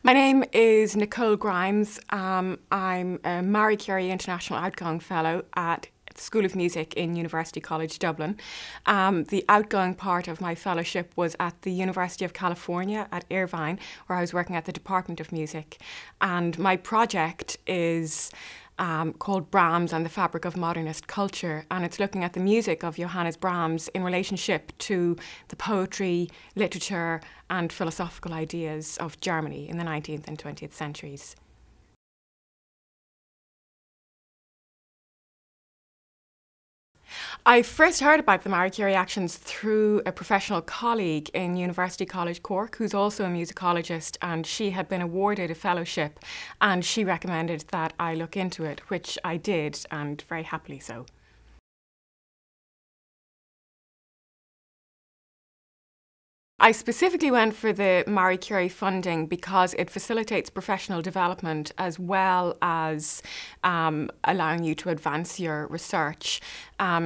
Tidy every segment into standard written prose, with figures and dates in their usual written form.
My name is Nicole Grimes. I'm a Marie Curie International Outgoing Fellow at the School of Music in University College Dublin. The outgoing part of my fellowship was at the University of California at Irvine, where I was working at the Department of Music. And my project is called Brahms and the Fabric of Modernist Culture, and it's looking at the music of Johannes Brahms in relationship to the poetry, literature and philosophical ideas of Germany in the 19th and 20th centuries. I first heard about the Marie Curie Actions through a professional colleague in University College Cork, who's also a musicologist, and she had been awarded a fellowship, and she recommended that I look into it, which I did, and very happily so. I specifically went for the Marie Curie funding because it facilitates professional development as well as allowing you to advance your research.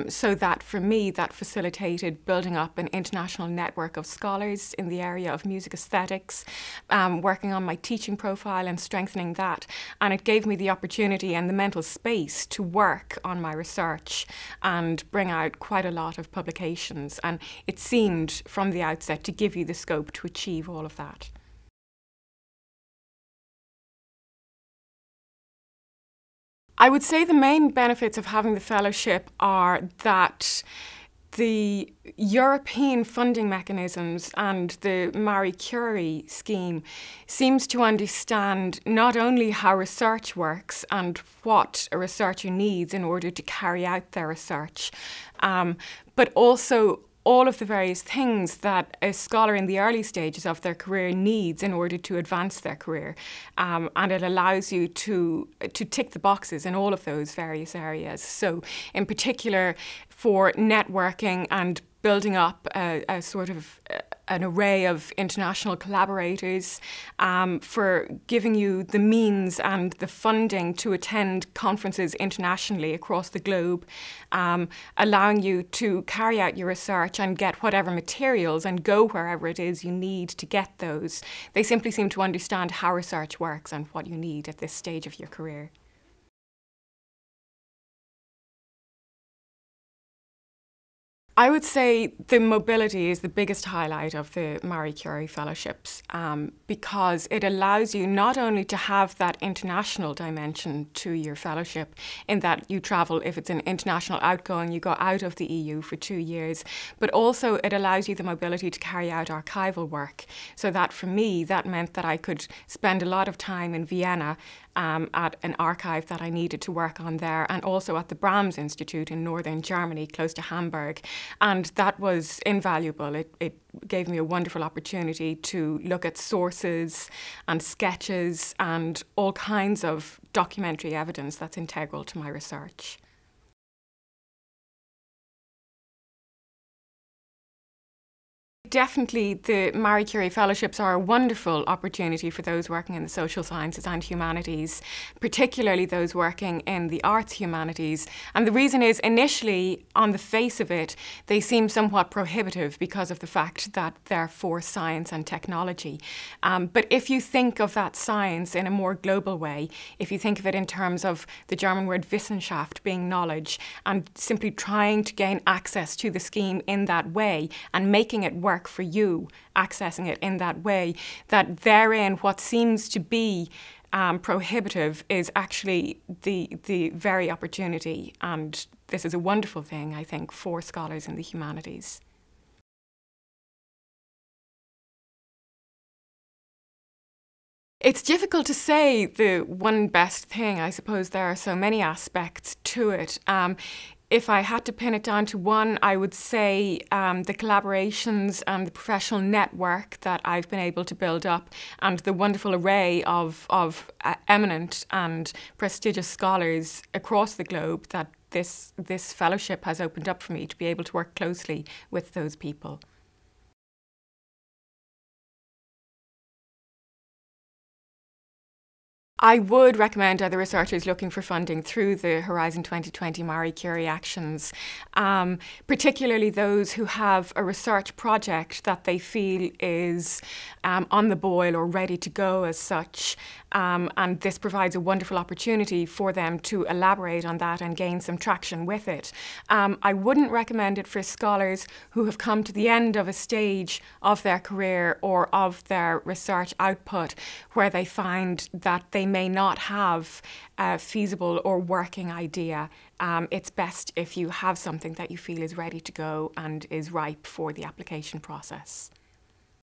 So that for me, that facilitated building up an international network of scholars in the area of music aesthetics, working on my teaching profile and strengthening that. And it gave me the opportunity and the mental space to work on my research and bring out quite a lot of publications. And it seemed from the outset to give you the scope to achieve all of that. I would say the main benefits of having the fellowship are that the European funding mechanisms and the Marie Curie scheme seems to understand not only how research works and what a researcher needs in order to carry out their research, but also all of the various things that a scholar in the early stages of their career needs in order to advance their career. And it allows you to tick the boxes in all of those various areas. So in particular for networking and building up a sort of an array of international collaborators, for giving you the means and the funding to attend conferences internationally across the globe, allowing you to carry out your research and get whatever materials and go wherever it is you need to get those. They simply seem to understand how research works and what you need at this stage of your career. I would say the mobility is the biggest highlight of the Marie Curie fellowships, because it allows you not only to have that international dimension to your fellowship in that you travel, if it's an international outgoing, you go out of the EU for 2 years, but also it allows you the mobility to carry out archival work. So that for me, that meant that I could spend a lot of time in Vienna at an archive that I needed to work on there, and also at the Brahms Institute in northern Germany, close to Hamburg. And that was invaluable. It gave me a wonderful opportunity to look at sources and sketches and all kinds of documentary evidence that's integral to my research. Definitely, the Marie Curie Fellowships are a wonderful opportunity for those working in the social sciences and humanities, particularly those working in the arts humanities. And the reason is, initially, on the face of it, they seem somewhat prohibitive because of the fact that they're for science and technology. But if you think of that science in a more global way, if you think of it in terms of the German word Wissenschaft being knowledge, and simply trying to gain access to the scheme in that way and making it work for you, accessing it in that way, that therein what seems to be prohibitive is actually the very opportunity. And this is a wonderful thing, I think, for scholars in the humanities. It's difficult to say the one best thing. I suppose there are so many aspects to it. If I had to pin it down to one, I would say the collaborations and the professional network that I've been able to build up, and the wonderful array of eminent and prestigious scholars across the globe that this fellowship has opened up for me to be able to work closely with those people. I would recommend other researchers looking for funding through the Horizon 2020 Marie Curie Actions, particularly those who have a research project that they feel is on the boil or ready to go as such. And this provides a wonderful opportunity for them to elaborate on that and gain some traction with it. I wouldn't recommend it for scholars who have come to the end of a stage of their career or of their research output where they find that they may not have a feasible or working idea. It's best if you have something that you feel is ready to go and is ripe for the application process.